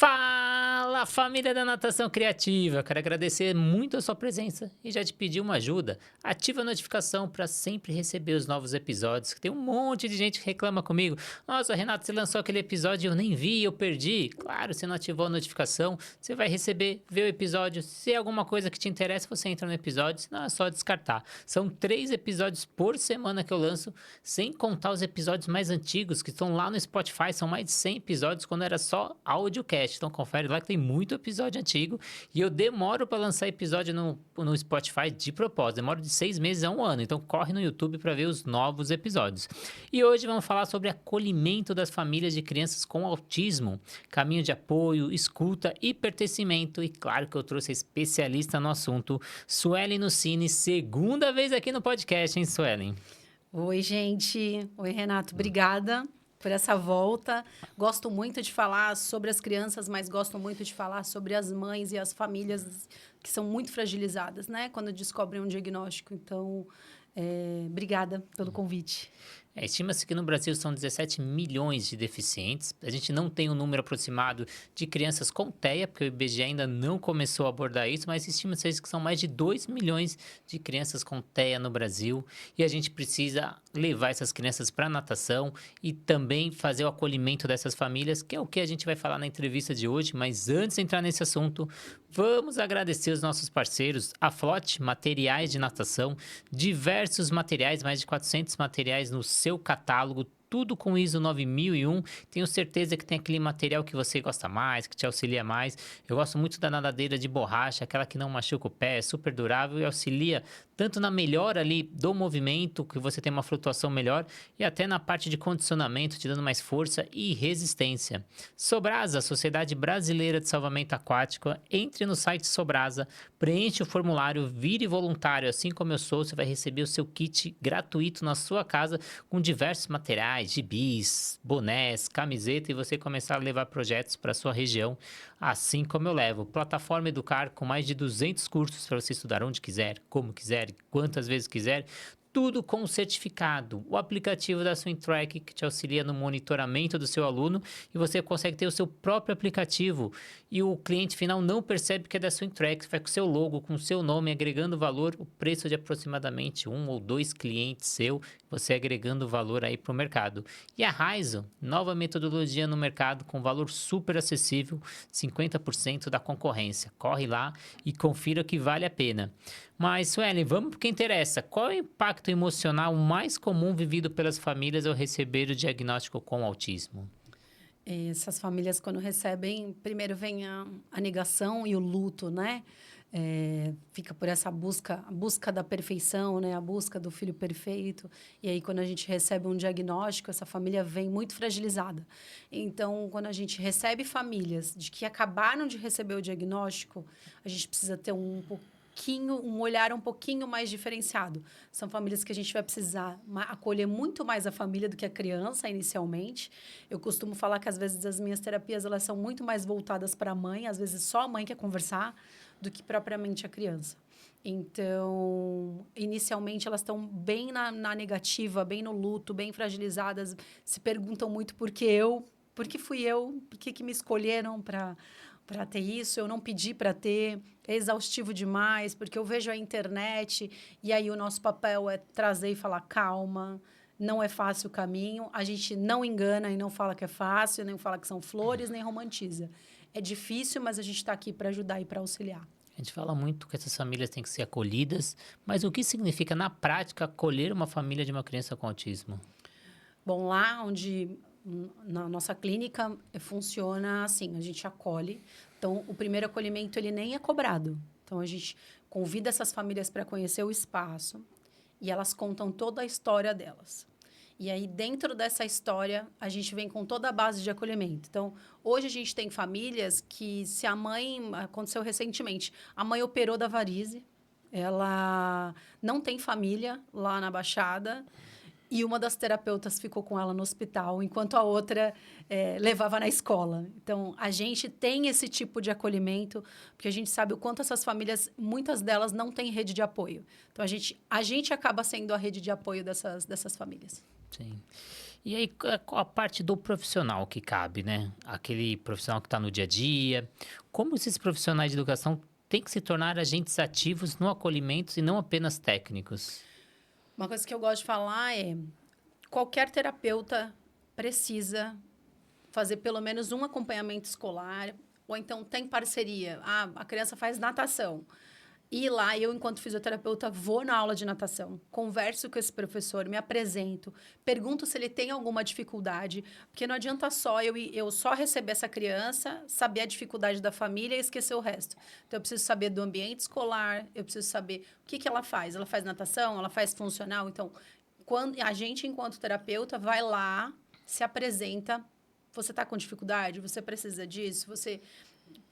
Fala, família da Natação Criativa! Quero agradecer muito a sua presença e já te pedir uma ajuda. Ativa a notificação para sempre receber os novos episódios. Tem um monte de gente que reclama comigo. Nossa, Renato, você lançou aquele episódio e eu nem vi, eu perdi. Claro, você não ativou a notificação, você vai receber, ver o episódio. Se é alguma coisa que te interessa, você entra no episódio, senão é só descartar. São 3 episódios por semana que eu lanço, sem contar os episódios mais antigos que estão lá no Spotify. São mais de 100 episódios quando era só audiocast. Então confere lá que tem muito episódio antigo e eu demoro para lançar episódio no Spotify de propósito, demoro de 6 meses a 1 ano, então corre no YouTube para ver os novos episódios. E hoje vamos falar sobre acolhimento das famílias de crianças com autismo, caminho de apoio, escuta e pertencimento, e claro que eu trouxe a especialista no assunto, Suelen Nucini, segunda vez aqui no podcast, hein, Suelen? Oi, gente. Oi, Renato. Obrigada por essa volta. Gosto muito de falar sobre as crianças, mas gosto muito de falar sobre as mães e as famílias que são muito fragilizadas, né? Quando descobrem um diagnóstico. Então, obrigada pelo convite. Estima-se que no Brasil são 17 milhões de deficientes. A gente não tem um número aproximado de crianças com TEA, porque o IBGE ainda não começou a abordar isso, mas estima-se que são mais de 2 milhões de crianças com TEA no Brasil. E a gente precisa levar essas crianças para a natação e também fazer o acolhimento dessas famílias, que é o que a gente vai falar na entrevista de hoje. Mas antes de entrar nesse assunto, vamos agradecer os nossos parceiros, a Flote Materiais de Natação, diversos materiais, mais de 400 materiais no seu catálogo, tudo com ISO 9001. Tenho certeza que tem aquele material que você gosta mais, que te auxilia mais. Eu gosto muito da nadadeira de borracha, aquela que não machuca o pé, é super durável e auxilia tanto na melhora ali do movimento, que você tem uma flutuação melhor, e até na parte de condicionamento, te dando mais força e resistência. Sobrasa, Sociedade Brasileira de Salvamento Aquático, entre no site Sobrasa, preenche o formulário, vire voluntário, assim como eu sou, você vai receber o seu kit gratuito na sua casa, com diversos materiais, gibis, bonés, camiseta, e você começar a levar projetos para sua região, assim como eu levo. Plataforma Educar, com mais de 200 cursos para você estudar onde quiser, como quiser, quantas vezes quiser, tudo com certificado. O aplicativo da Swimtrack, que te auxilia no monitoramento do seu aluno, e você consegue ter o seu próprio aplicativo e o cliente final não percebe que é da Swimtrack, vai com o seu logo, com o seu nome, agregando valor, o preço de aproximadamente 1 ou 2 clientes seu, você agregando valor aí para o mercado. E a Raizo, nova metodologia no mercado com valor super acessível, 50% da concorrência. Corre lá e confira que vale a pena. Mas, Suelen, vamos para o que interessa. Qual é o impacto emocional mais comum vivido pelas famílias ao receber o diagnóstico com autismo? Essas famílias, quando recebem, primeiro vem a negação e o luto, né? Fica por essa busca, a busca da perfeição, né? A busca do filho perfeito. E aí, quando a gente recebe um diagnóstico, essa família vem muito fragilizada. Então, quando a gente recebe famílias de que acabaram de receber o diagnóstico, a gente precisa ter um olhar um pouquinho mais diferenciado. São famílias que a gente vai precisar acolher muito mais a família do que a criança, inicialmente. Eu costumo falar que, às vezes, as minhas terapias elas são muito mais voltadas para a mãe. Às vezes, só a mãe quer conversar do que propriamente a criança. Então, inicialmente, elas estão bem na negativa, bem no luto, bem fragilizadas. Se perguntam muito por que fui eu, por que me escolheram para ter isso, eu não pedi para ter, é exaustivo demais, porque eu vejo a internet e aí o nosso papel é trazer e falar, calma, não é fácil o caminho, a gente não engana e não fala que é fácil, nem fala que são flores, nem romantiza. É difícil, mas a gente está aqui para ajudar e para auxiliar. A gente fala muito que essas famílias têm que ser acolhidas, mas o que significa, na prática, acolher uma família de uma criança com autismo? Bom, lá onde na nossa clínica funciona assim, a gente acolhe. Então, o primeiro acolhimento ele nem é cobrado. Então, a gente convida essas famílias para conhecer o espaço e elas contam toda a história delas. E aí, dentro dessa história, a gente vem com toda a base de acolhimento. Então, hoje a gente tem famílias que, se a mãe... Aconteceu recentemente. A mãe operou da varize. Ela não tem família lá na Baixada. E uma das terapeutas ficou com ela no hospital, enquanto a outra levava na escola. Então, a gente tem esse tipo de acolhimento, porque a gente sabe o quanto essas famílias, muitas delas, não têm rede de apoio. Então, a gente acaba sendo a rede de apoio dessas famílias. Sim. E aí, qual a parte do profissional que cabe, né? Aquele profissional que está no dia a dia. Como esses profissionais de educação têm que se tornar agentes ativos no acolhimento e não apenas técnicos? Uma coisa que eu gosto de falar é: qualquer terapeuta precisa fazer pelo menos um acompanhamento escolar, ou então tem parceria. Ah, a criança faz natação. E lá, eu, enquanto fisioterapeuta, vou na aula de natação, converso com esse professor, me apresento, pergunto se ele tem alguma dificuldade, porque não adianta só eu só receber essa criança, saber a dificuldade da família e esquecer o resto. Então, eu preciso saber do ambiente escolar, eu preciso saber o que ela faz. Ela faz natação, ela faz funcional. Então, quando a gente, enquanto terapeuta, vai lá, se apresenta. Você está com dificuldade? Você precisa disso? Você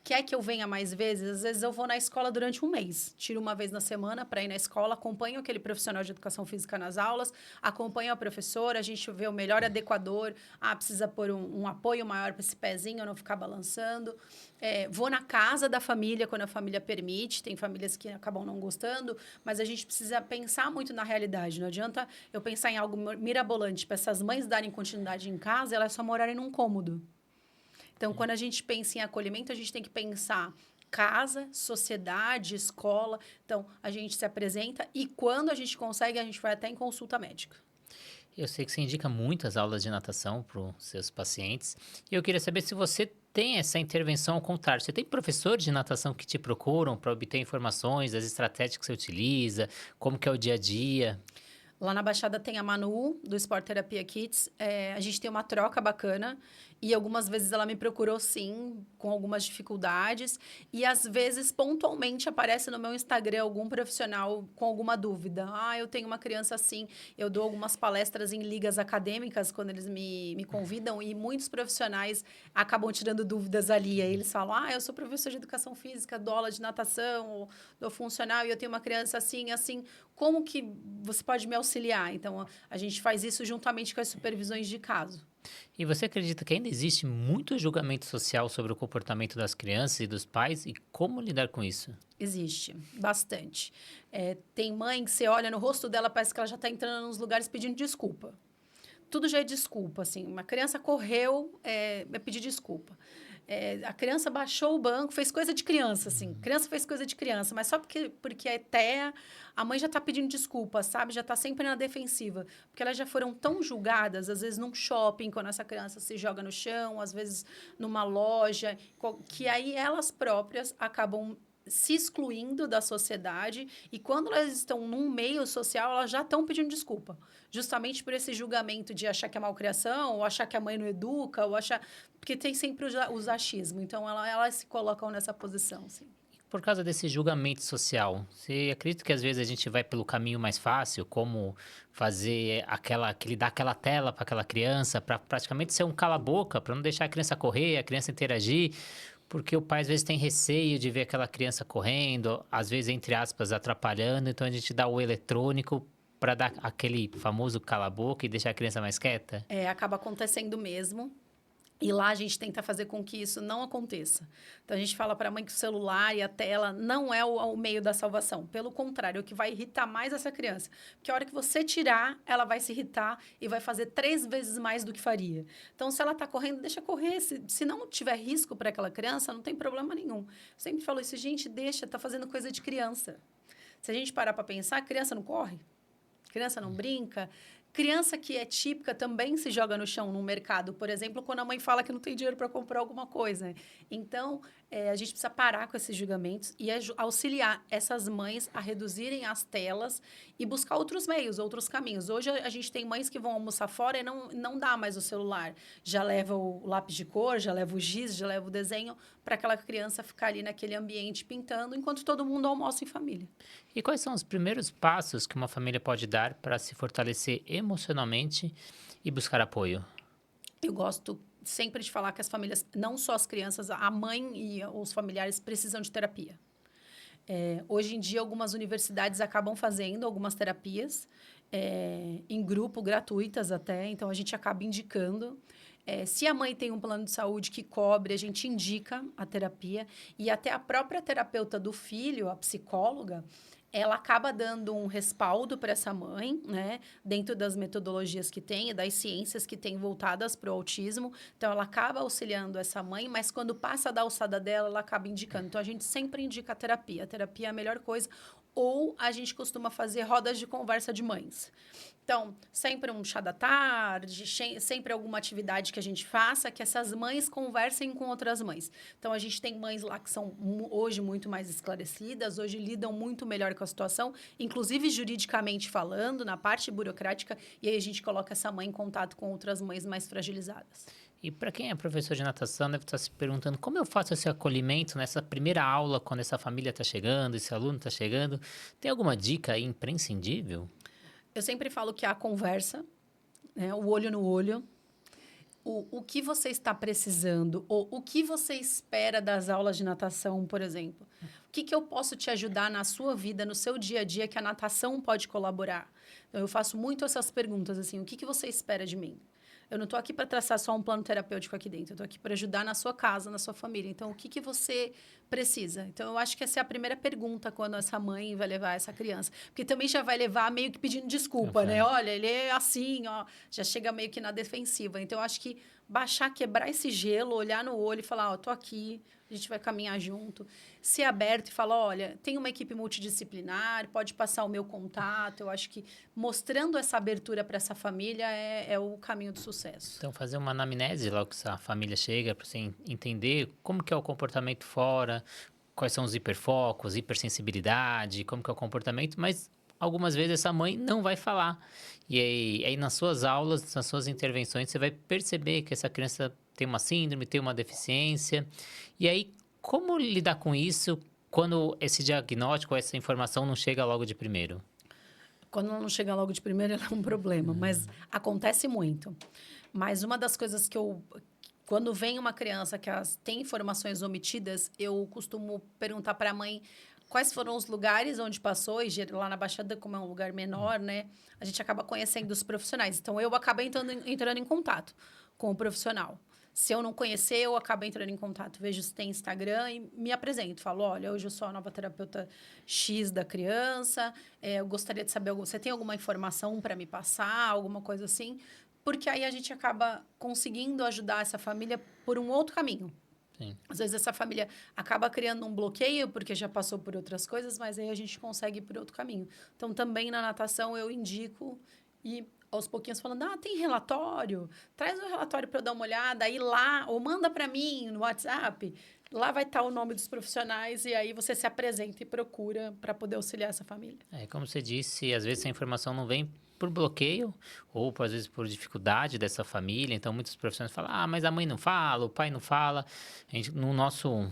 quer que eu venha mais vezes? Às vezes eu vou na escola durante um mês. Tiro uma vez na semana para ir na escola, acompanho aquele profissional de educação física nas aulas, acompanho a professora, a gente vê o melhor adequador. Ah, precisa pôr um apoio maior para esse pezinho, não ficar balançando. Vou na casa da família, quando a família permite. Tem famílias que acabam não gostando, mas a gente precisa pensar muito na realidade. Não adianta eu pensar em algo mirabolante para essas mães darem continuidade em casa, elas só morarem num cômodo. Então, quando a gente pensa em acolhimento, a gente tem que pensar casa, sociedade, escola. Então, a gente se apresenta e quando a gente consegue, a gente vai até em consulta médica. Eu sei que você indica muitas aulas de natação para os seus pacientes. E eu queria saber se você tem essa intervenção ao contrário. Você tem professores de natação que te procuram para obter informações, as estratégias que você utiliza, como que é o dia a dia? Lá na Baixada tem a Manu, do Sport Terapia Kids. A gente tem uma troca bacana. E algumas vezes ela me procurou, sim, com algumas dificuldades. E, às vezes, pontualmente, aparece no meu Instagram algum profissional com alguma dúvida. Ah, eu tenho uma criança assim. Eu dou algumas palestras em ligas acadêmicas, quando eles me convidam. E muitos profissionais acabam tirando dúvidas ali. Aí eles falam, ah, eu sou professor de educação física, dou aula de natação, ou dou funcional, e eu tenho uma criança assim, assim. Como que você pode me auxiliar? Então, a gente faz isso juntamente com as supervisões de caso. E você acredita que ainda existe muito julgamento social sobre o comportamento das crianças e dos pais e como lidar com isso? Existe, bastante. Tem mãe que você olha no rosto dela, parece que ela já está entrando nos lugares pedindo desculpa. Tudo já é desculpa, assim. Uma criança correu, é pedir desculpa. A criança baixou o banco, fez coisa de criança, assim. Criança fez coisa de criança, mas só porque é TEA, a mãe já está pedindo desculpa, sabe? Já está sempre na defensiva. Porque elas já foram tão julgadas, às vezes num shopping, quando essa criança se joga no chão, às vezes numa loja, que aí elas próprias acabam se excluindo da sociedade e quando elas estão num meio social, elas já estão pedindo desculpa. Justamente por esse julgamento de achar que é malcriação, ou achar que a mãe não educa, ou achar... Porque tem sempre o achismo. Então, elas se colocam nessa posição, assim. Por causa desse julgamento social, você acredita que às vezes a gente vai pelo caminho mais fácil, como fazer aquele dar aquela tela para aquela criança, para praticamente ser um cala-boca, para não deixar a criança correr, a criança interagir, porque o pai às vezes tem receio de ver aquela criança correndo, às vezes, entre aspas, atrapalhando, então a gente dá o eletrônico para dar aquele famoso cala-boca e deixar a criança mais quieta? Acaba acontecendo mesmo. E lá a gente tenta fazer com que isso não aconteça. Então a gente fala para a mãe que o celular e a tela não é o meio da salvação. Pelo contrário, é o que vai irritar mais essa criança. Porque a hora que você tirar, ela vai se irritar e vai fazer 3 vezes mais do que faria. Então, se ela está correndo, deixa correr. Se não tiver risco para aquela criança, não tem problema nenhum. Eu sempre falo isso, gente, deixa, está fazendo coisa de criança. Se a gente parar para pensar, a criança não corre, a criança não brinca. Criança que é típica também se joga no chão no mercado, por exemplo, quando a mãe fala que não tem dinheiro para comprar alguma coisa. Então, a gente precisa parar com esses julgamentos e auxiliar essas mães a reduzirem as telas e buscar outros meios, outros caminhos. Hoje, a gente tem mães que vão almoçar fora e não dá mais o celular. Já leva o lápis de cor, já leva o giz, já leva o desenho para aquela criança ficar ali naquele ambiente pintando enquanto todo mundo almoça em família. E quais são os primeiros passos que uma família pode dar para se fortalecer emocionalmente e buscar apoio? Eu gosto sempre de falar que as famílias, não só as crianças, a mãe e os familiares precisam de terapia. Hoje em dia, algumas universidades acabam fazendo algumas terapias, em grupo, gratuitas até, então a gente acaba indicando. Se a mãe tem um plano de saúde que cobre, a gente indica a terapia. E até a própria terapeuta do filho, a psicóloga, ela acaba dando um respaldo para essa mãe, né? Dentro das metodologias que tem e das ciências que tem voltadas para o autismo. Então, ela acaba auxiliando essa mãe, mas quando passa da alçada dela, ela acaba indicando. Então, a gente sempre indica a terapia. A terapia é a melhor coisa. Ou a gente costuma fazer rodas de conversa de mães. Então, sempre um chá da tarde, sempre alguma atividade que a gente faça, que essas mães conversem com outras mães. Então, a gente tem mães lá que são hoje muito mais esclarecidas, hoje lidam muito melhor com a situação, inclusive juridicamente falando, na parte burocrática, e aí a gente coloca essa mãe em contato com outras mães mais fragilizadas. E para quem é professor de natação, deve estar se perguntando como eu faço esse acolhimento nessa primeira aula, quando essa família está chegando, esse aluno está chegando. Tem alguma dica aí imprescindível? Eu sempre falo que há conversa, né? O olho no olho. O que você está precisando, ou o que você espera das aulas de natação, por exemplo. O que eu posso te ajudar na sua vida, no seu dia a dia, que a natação pode colaborar? Então, eu faço muito essas perguntas, assim, o que você espera de mim? Eu não estou aqui para traçar só um plano terapêutico aqui dentro, eu estou aqui para ajudar na sua casa, na sua família. Então, o que você precisa? Então, eu acho que essa é a primeira pergunta quando essa mãe vai levar essa criança. Porque também já vai levar meio que pedindo desculpa, né? Olha, ele é assim, ó, já chega meio que na defensiva. Então, eu acho que baixar, quebrar esse gelo, olhar no olho e falar, ó, tô aqui, a gente vai caminhar junto. Ser aberto e falar, olha, tem uma equipe multidisciplinar, pode passar o meu contato. Eu acho que mostrando essa abertura para essa família é o caminho do sucesso. Então, fazer uma anamnese logo que essa família chega, para você entender como que é o comportamento fora, quais são os hiperfocos, hipersensibilidade, como que é o comportamento, mas algumas vezes essa mãe não vai falar. E aí nas suas aulas, nas suas intervenções, você vai perceber que essa criança tem uma síndrome, tem uma deficiência. E aí, como lidar com isso quando esse diagnóstico, essa informação não chega logo de primeiro? Quando ela não chega logo de primeira, ela é um problema, mas acontece muito. Mas uma das coisas que eu... Quando vem uma criança que tem informações omitidas, eu costumo perguntar para a mãe quais foram os lugares onde passou, e lá na Baixada, como é um lugar menor, né? A gente acaba conhecendo os profissionais. Então, eu acabo entrando em contato com o profissional. Se eu não conhecer, eu acabo entrando em contato, vejo se tem Instagram e me apresento. Falo, olha, hoje eu sou a nova terapeuta X da criança, eu gostaria de saber, você tem alguma informação para me passar, alguma coisa assim? Porque aí a gente acaba conseguindo ajudar essa família por um outro caminho. Sim. Às vezes essa família acaba criando um bloqueio porque já passou por outras coisas, mas aí a gente consegue ir por outro caminho. Então, também na natação eu indico e aos pouquinhos falando, tem relatório? Traz o relatório para eu dar uma olhada, aí lá, ou manda para mim no WhatsApp, lá vai estar o nome dos profissionais e aí você se apresenta e procura para poder auxiliar essa família. Como você disse, às vezes a informação não vem por bloqueio ou às vezes por dificuldade dessa família. Então, muitos profissionais falam, mas a mãe não fala, o pai não fala. No nosso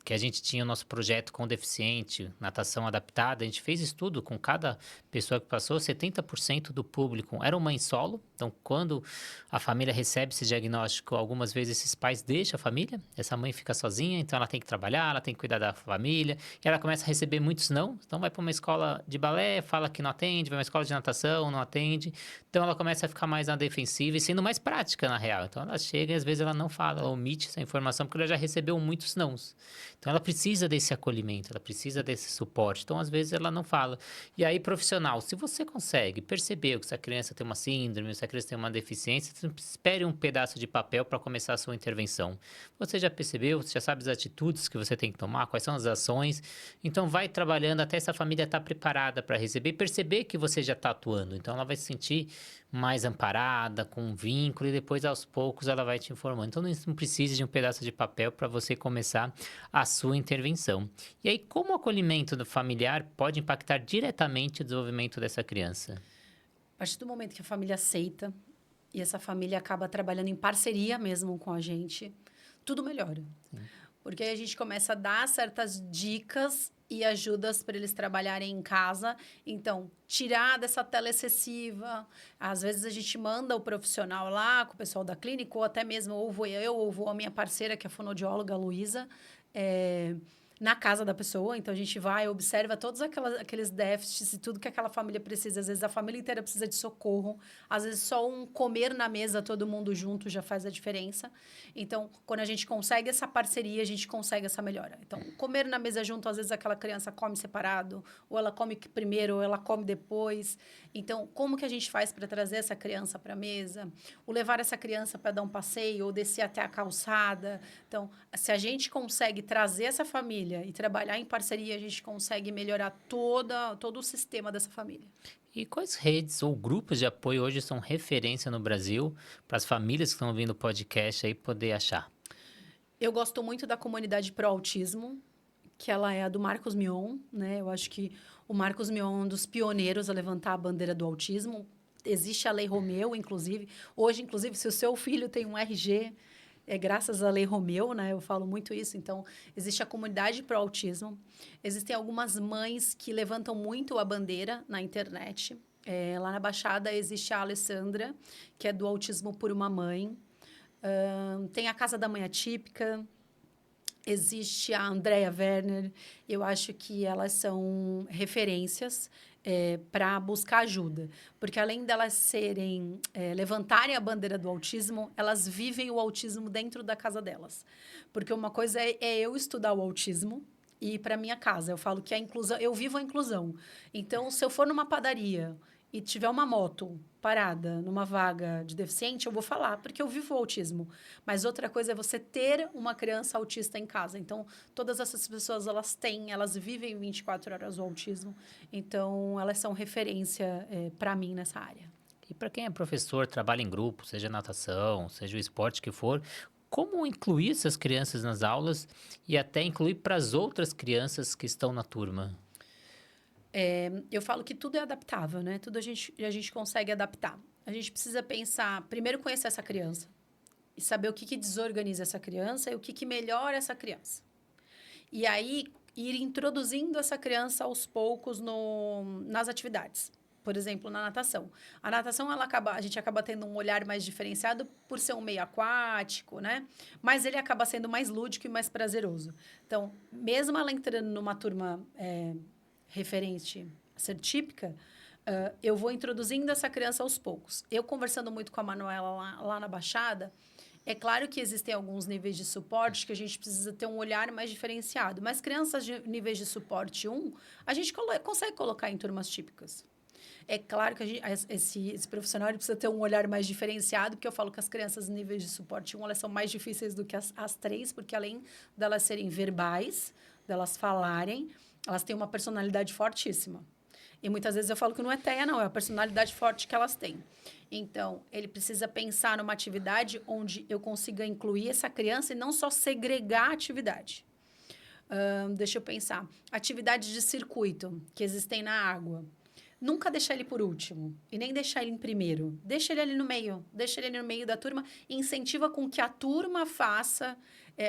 que a gente tinha o nosso projeto com deficiente, natação adaptada, a gente fez estudo com cada pessoa que passou, 70% do público eram mães solo. Então, quando a família recebe esse diagnóstico, algumas vezes esses pais deixam a família, essa mãe fica sozinha, então ela tem que trabalhar, ela tem que cuidar da família, e ela começa a receber muitos não. Então, vai para uma escola de balé, fala que não atende, vai para uma escola de natação, não atende. Então, ela começa a ficar mais na defensiva e sendo mais prática, na real. Então, ela chega e às vezes ela não fala, ela omite essa informação, porque ela já recebeu muitos nãos. Então, ela precisa desse acolhimento, ela precisa desse suporte. Então, às vezes, ela não fala. E aí, profissional, se você consegue perceber que essa criança tem uma síndrome, se a criança tem uma deficiência, você não espere um pedaço de papel para começar a sua intervenção. Você já percebeu, você já sabe as atitudes que você tem que tomar, quais são as ações. Então, vai trabalhando até essa família estar preparada para receber e perceber que você já está atuando. Então, ela vai se sentir mais amparada, com um vínculo, e depois, aos poucos, ela vai te informando. Então, não precisa de um pedaço de papel para você começar a sua intervenção. E aí, como o acolhimento do familiar pode impactar diretamente o desenvolvimento dessa criança? A partir do momento que a família aceita e essa família acaba trabalhando em parceria mesmo com a gente, tudo melhora. Sim. Porque aí a gente começa a dar certas dicas e ajudas para eles trabalharem em casa. Então, tirar dessa tela excessiva. Às vezes, a gente manda o profissional lá com o pessoal da clínica, ou até mesmo ou vou eu, ou vou a minha parceira, que é a fonoaudióloga, a Luísa, na casa da pessoa. Então, a gente vai, observa todos aqueles déficits e tudo que aquela família precisa. Às vezes, a família inteira precisa de socorro. Às vezes, só um comer na mesa, todo mundo junto, já faz a diferença. Então, quando a gente consegue essa parceria, a gente consegue essa melhora. Então, comer na mesa junto, às vezes, aquela criança come separado, ou ela come primeiro, ou ela come depois. Então, como que a gente faz para trazer essa criança para a mesa? O levar essa criança para dar um passeio, ou descer até a calçada. Então, se a gente consegue trazer essa família e trabalhar em parceria, a gente consegue melhorar todo o sistema dessa família. E quais redes ou grupos de apoio hoje são referência no Brasil para as famílias que estão ouvindo o podcast aí poder achar? Eu gosto muito da comunidade Pro Autismo, que ela é a do Marcos Mion, né? Eu acho que o Marcos Mion é um dos pioneiros a levantar a bandeira do autismo. Existe a Lei Romeu, inclusive. Hoje, inclusive, se o seu filho tem um RG, é graças à Lei Romeu, né? Eu falo muito isso. Então, existe a comunidade Pro Autismo. Existem algumas mães que levantam muito a bandeira na internet. Lá na Baixada existe a Alessandra, que é do Autismo por uma Mãe. Tem a Casa da Mãe Atípica. Existe a Andrea Werner. Eu acho que elas são referências para buscar ajuda. Porque, além delas levantarem a bandeira do autismo, elas vivem o autismo dentro da casa delas. Porque uma coisa é eu estudar o autismo e ir para minha casa. Eu falo que a inclusão... Eu vivo a inclusão. Então, se eu for numa padaria e tiver uma moto parada numa vaga de deficiente, eu vou falar, porque eu vivo o autismo. Mas outra coisa é você ter uma criança autista em casa. Então, todas essas pessoas, elas vivem 24 horas o autismo. Então, elas são referência para mim nessa área. E para quem é professor, trabalha em grupo, seja natação, seja o esporte que for, como incluir essas crianças nas aulas e até incluir para as outras crianças que estão na turma? Eu falo que tudo é adaptável, né? Tudo a gente consegue adaptar. A gente precisa pensar, primeiro conhecer essa criança e saber o que desorganiza essa criança e o que melhora essa criança. E aí, ir introduzindo essa criança aos poucos nas atividades. Por exemplo, na natação. A natação, a gente acaba tendo um olhar mais diferenciado por ser um meio aquático, né? Mas ele acaba sendo mais lúdico e mais prazeroso. Então, mesmo ela entrando numa turma referente a ser típica, eu vou introduzindo essa criança aos poucos. Eu conversando muito com a Manuela lá na Baixada, é claro que existem alguns níveis de suporte que a gente precisa ter um olhar mais diferenciado. Mas crianças de níveis de suporte 1, a gente consegue colocar em turmas típicas. É claro que esse profissional precisa ter um olhar mais diferenciado, porque eu falo que as crianças em níveis de suporte 1, elas são mais difíceis do que as 3, porque além delas serem verbais, delas falarem, elas têm uma personalidade fortíssima. E muitas vezes eu falo que não é TEA, não, é a personalidade forte que elas têm. Então, ele precisa pensar numa atividade onde eu consiga incluir essa criança e não só segregar a atividade. Deixa eu pensar. Atividades de circuito que existem na água. Nunca deixar ele por último e nem deixar ele em primeiro. Deixa ele ali no meio. Deixa ele ali no meio da turma e incentiva com que a turma faça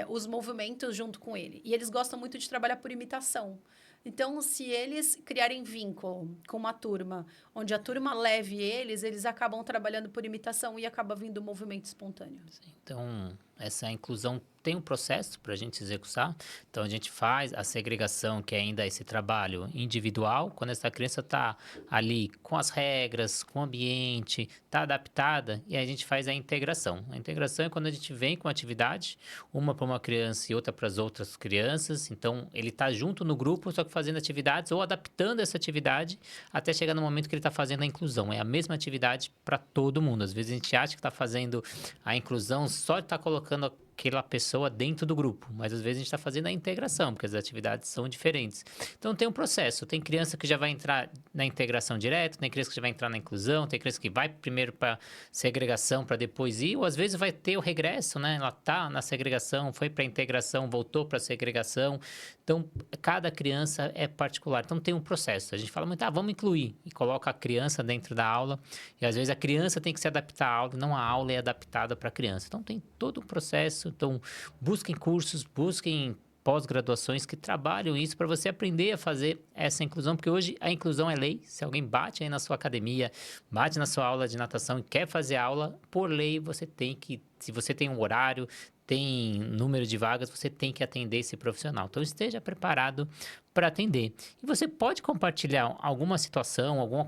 os movimentos junto com ele. E eles gostam muito de trabalhar por imitação. Então, se eles criarem vínculo com uma turma, onde a turma leve eles acabam trabalhando por imitação e acaba vindo um movimento espontâneo. Então, essa inclusão tem um processo para a gente executar. Então, a gente faz a segregação, que é ainda esse trabalho individual, quando essa criança está ali com as regras, com o ambiente, está adaptada, e aí a gente faz a integração. A integração é quando a gente vem com a atividade, uma para uma criança e outra para as outras crianças. Então, ele está junto no grupo, só que fazendo atividades ou adaptando essa atividade até chegar no momento que ele está fazendo a inclusão. É a mesma atividade para todo mundo. Às vezes a gente acha que está fazendo a inclusão só de estar colocando aquela pessoa dentro do grupo, mas às vezes a gente está fazendo a integração, porque as atividades são diferentes. Então tem um processo, tem criança que já vai entrar na integração direto, tem criança que já vai entrar na inclusão, tem criança que vai primeiro para segregação para depois ir, ou às vezes vai ter o regresso, né? Ela tá na segregação, foi para integração, voltou para segregação. Então cada criança é particular, então tem um processo. A gente fala muito, vamos incluir e coloca a criança dentro da aula, e às vezes a criança tem que se adaptar à aula, não a aula é adaptada para a criança. Então tem todo um processo. Então, busquem cursos, busquem pós-graduações que trabalham isso para você aprender a fazer essa inclusão, porque hoje a inclusão é lei. Se alguém bate aí na sua academia, bate na sua aula de natação e quer fazer aula, por lei você tem que, se você tem um horário, tem número de vagas, você tem que atender esse profissional. Então, esteja preparado para atender. E você pode compartilhar alguma situação, algum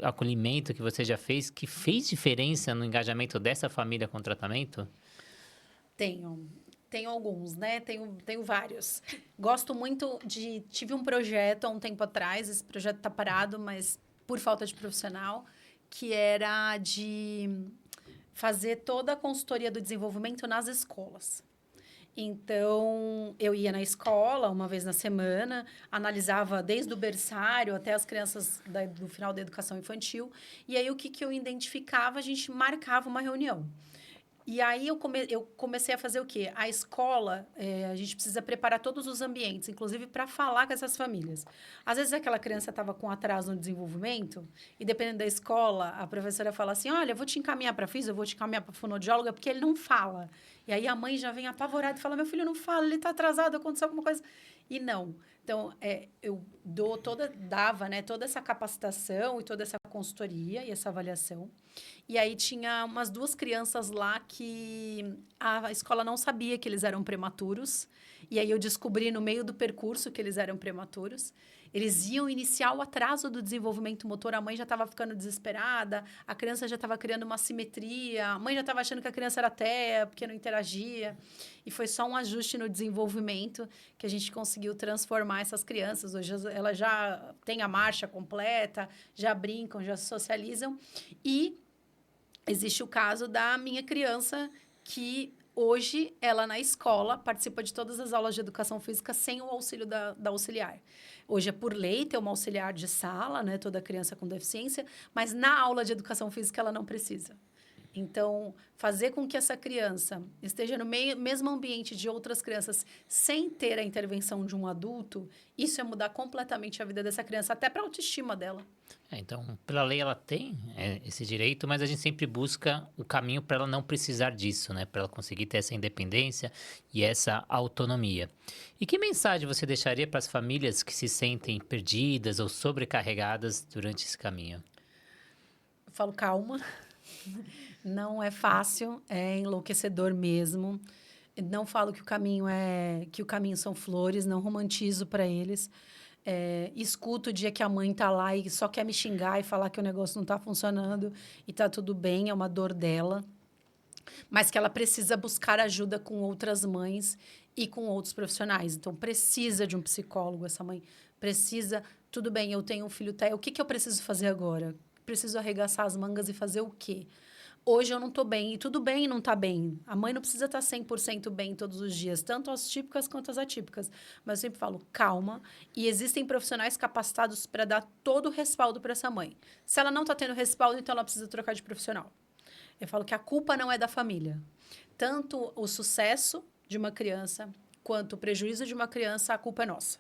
acolhimento que você já fez diferença no engajamento dessa família com o tratamento? Tenho. Tenho alguns, né? Tenho vários. Gosto muito de... Tive um projeto há um tempo atrás, esse projeto está parado, mas por falta de profissional, que era de fazer toda a consultoria do desenvolvimento nas escolas. Então, eu ia na escola uma vez na semana, analisava desde o berçário até as crianças do final da educação infantil, e aí o que eu identificava, a gente marcava uma reunião. E aí eu comecei a fazer o quê? A escola, a gente precisa preparar todos os ambientes, inclusive para falar com essas famílias. Às vezes aquela criança estava com atraso no desenvolvimento, e dependendo da escola, a professora fala assim: olha, eu vou te encaminhar para físio, eu vou te encaminhar para fonoaudióloga, porque ele não fala. E aí a mãe já vem apavorada e fala: meu filho não fala, ele está atrasado, aconteceu alguma coisa. E não. Então, eu dava, né, toda essa capacitação e toda essa consultoria e essa avaliação. E aí tinha umas 2 crianças lá que a escola não sabia que eles eram prematuros. E aí eu descobri no meio do percurso que eles eram prematuros. Eles iam iniciar o atraso do desenvolvimento motor, a mãe já estava ficando desesperada, a criança já estava criando uma assimetria, a mãe já estava achando que a criança era ateia, porque não interagia. E foi só um ajuste no desenvolvimento que a gente conseguiu transformar essas crianças. Hoje elas já têm a marcha completa, já brincam, já se socializam. E existe o caso da minha criança que... Hoje, ela na escola participa de todas as aulas de educação física sem o auxílio da auxiliar. Hoje é por lei ter uma auxiliar de sala, né? Toda criança com deficiência, mas na aula de educação física ela não precisa. Então, fazer com que essa criança esteja no mesmo ambiente de outras crianças sem ter a intervenção de um adulto, isso é mudar completamente a vida dessa criança, até para a autoestima dela. Então, pela lei ela tem esse direito, mas a gente sempre busca o caminho para ela não precisar disso, né? Para ela conseguir ter essa independência e essa autonomia. E que mensagem você deixaria para as famílias que se sentem perdidas ou sobrecarregadas durante esse caminho? Eu falo, calma. Não é fácil, é enlouquecedor mesmo. Não falo que o caminho são flores, não romantizo para eles. Escuto o dia que a mãe tá lá e só quer me xingar e falar que o negócio não tá funcionando e tá tudo bem, é uma dor dela. Mas que ela precisa buscar ajuda com outras mães e com outros profissionais. Então, precisa de um psicólogo, essa mãe precisa... Tudo bem, eu tenho um filho, o que eu preciso fazer agora? Preciso arregaçar as mangas e fazer o quê? Hoje eu não estou bem, e tudo bem não estar bem. A mãe não precisa estar 100% bem todos os dias, tanto as típicas quanto as atípicas. Mas eu sempre falo, calma, e existem profissionais capacitados para dar todo o respaldo para essa mãe. Se ela não está tendo respaldo, então ela precisa trocar de profissional. Eu falo que a culpa não é da família. Tanto o sucesso de uma criança, quanto o prejuízo de uma criança, a culpa é nossa,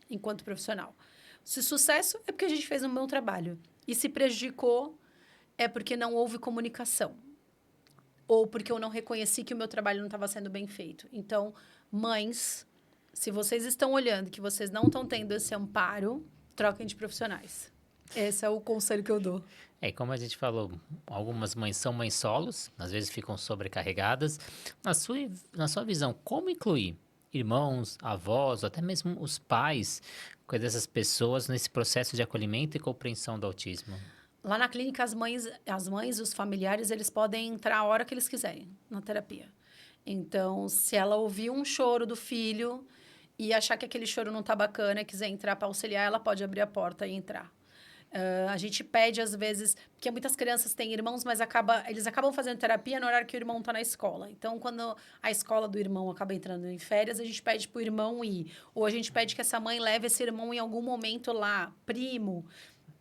enquanto profissional. Se sucesso é porque a gente fez um bom trabalho. E se prejudicou, é porque não houve comunicação. Ou porque eu não reconheci que o meu trabalho não estava sendo bem feito. Então, mães, se vocês estão olhando que vocês não estão tendo esse amparo, troquem de profissionais. Esse é o conselho que eu dou. Como a gente falou, algumas mães são mães solos, às vezes ficam sobrecarregadas. Na sua visão, como incluir irmãos, avós, ou até mesmo os pais dessas pessoas nesse processo de acolhimento e compreensão do autismo? Lá na clínica, as mães, os familiares, eles podem entrar a hora que eles quiserem na terapia. Então, se ela ouvir um choro do filho e achar que aquele choro não está bacana e quiser entrar para auxiliar, ela pode abrir a porta e entrar. A gente pede, às vezes... Porque muitas crianças têm irmãos, mas eles acabam fazendo terapia no horário que o irmão está na escola. Então, quando a escola do irmão acaba entrando em férias, a gente pede para o irmão ir. Ou a gente pede que essa mãe leve esse irmão em algum momento lá, primo,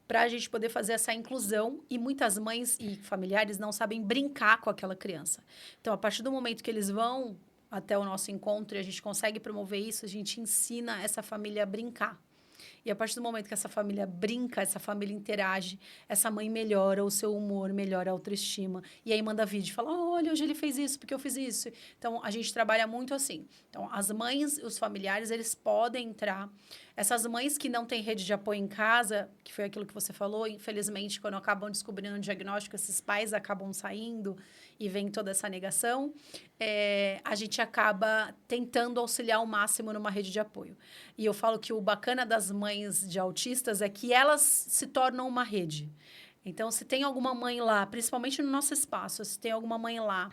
para a gente poder fazer essa inclusão. E muitas mães e familiares não sabem brincar com aquela criança. Então, a partir do momento que eles vão até o nosso encontro e a gente consegue promover isso, a gente ensina essa família a brincar. E a partir do momento que essa família brinca, essa família interage, essa mãe melhora o seu humor, melhora a autoestima. E aí manda vídeo e fala: olha, hoje ele fez isso porque eu fiz isso. Então, a gente trabalha muito assim. Então, as mães, os familiares, eles podem entrar. Essas mães que não têm rede de apoio em casa, que foi aquilo que você falou, infelizmente, quando acabam descobrindo o diagnóstico, esses pais acabam saindo e vem toda essa negação, a gente acaba tentando auxiliar ao máximo numa rede de apoio. E eu falo que o bacana das mães de autistas é que elas se tornam uma rede. Então, se tem alguma mãe lá, principalmente no nosso espaço, se tem alguma mãe lá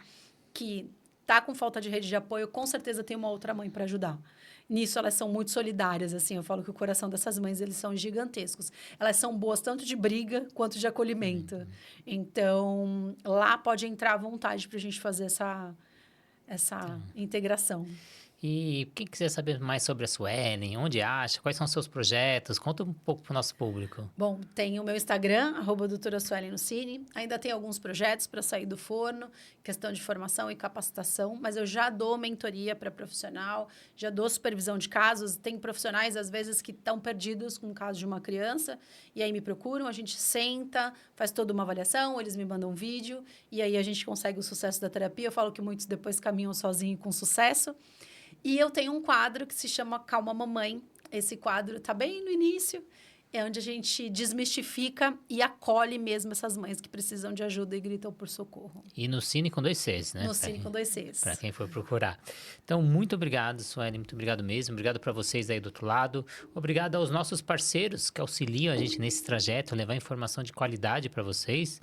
que está com falta de rede de apoio, com certeza tem uma outra mãe para ajudar. Nisso, elas são muito solidárias, assim. Eu falo que o coração dessas mães, eles são gigantescos. Elas são boas tanto de briga quanto de acolhimento. Então, lá pode entrar à vontade para a gente fazer essa integração. E quem quiser saber mais sobre a Suelen, onde acha, quais são os seus projetos, conta um pouco para o nosso público. Bom, tem o meu Instagram, @doutora Suelen Nucini. Ainda tem alguns projetos para sair do forno, questão de formação e capacitação, mas eu já dou mentoria para profissional, já dou supervisão de casos. Tem profissionais, às vezes, que estão perdidos com o caso de uma criança, e aí me procuram, a gente senta, faz toda uma avaliação, eles me mandam um vídeo, e aí a gente consegue o sucesso da terapia. Eu falo que muitos depois caminham sozinhos com sucesso. E eu tenho um quadro que se chama Calma Mamãe. Esse quadro está bem no início, é onde a gente desmistifica e acolhe mesmo essas mães que precisam de ajuda e gritam por socorro. E no Cine com 2 Cs, né? No Cine com 2 Cs. Para quem for procurar. Então, muito obrigado, Suelen, muito obrigado mesmo. Obrigado para vocês aí do outro lado. Obrigado aos nossos parceiros que auxiliam a gente nesse trajeto, levar informação de qualidade para vocês.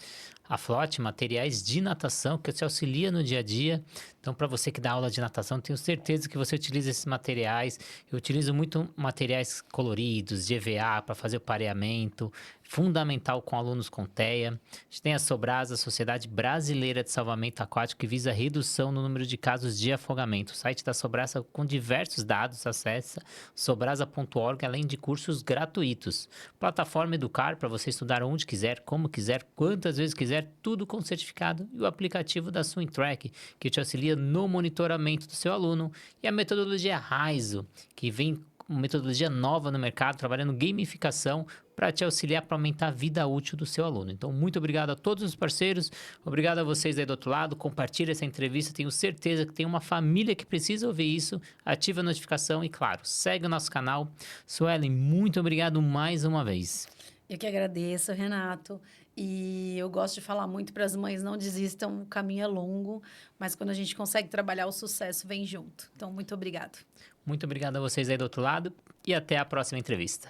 A Flote, materiais de natação, que te auxilia no dia a dia. Então, para você que dá aula de natação, tenho certeza que você utiliza esses materiais. Eu utilizo muito materiais coloridos, de EVA, para fazer o pareamento. Fundamental com alunos com TEA. A gente tem a Sobrasa, a Sociedade Brasileira de Salvamento Aquático, que visa a redução no número de casos de afogamento. O site da Sobrasa com diversos dados, acessa sobrasa.org, além de cursos gratuitos. Plataforma Educar, para você estudar onde quiser, como quiser, quantas vezes quiser, tudo com certificado. E o aplicativo da SwimTrack, que te auxilia no monitoramento do seu aluno. E a metodologia Raizo, que vem uma metodologia nova no mercado, trabalhando gamificação para te auxiliar para aumentar a vida útil do seu aluno. Então, muito obrigado a todos os parceiros, obrigado a vocês aí do outro lado, compartilhe essa entrevista, tenho certeza que tem uma família que precisa ouvir isso, ativa a notificação e, claro, segue o nosso canal. Suelen, muito obrigado mais uma vez. Eu que agradeço, Renato. E eu gosto de falar muito para as mães, não desistam, o caminho é longo, mas quando a gente consegue trabalhar, o sucesso vem junto. Então, muito obrigado. Muito obrigado a vocês aí do outro lado e até a próxima entrevista.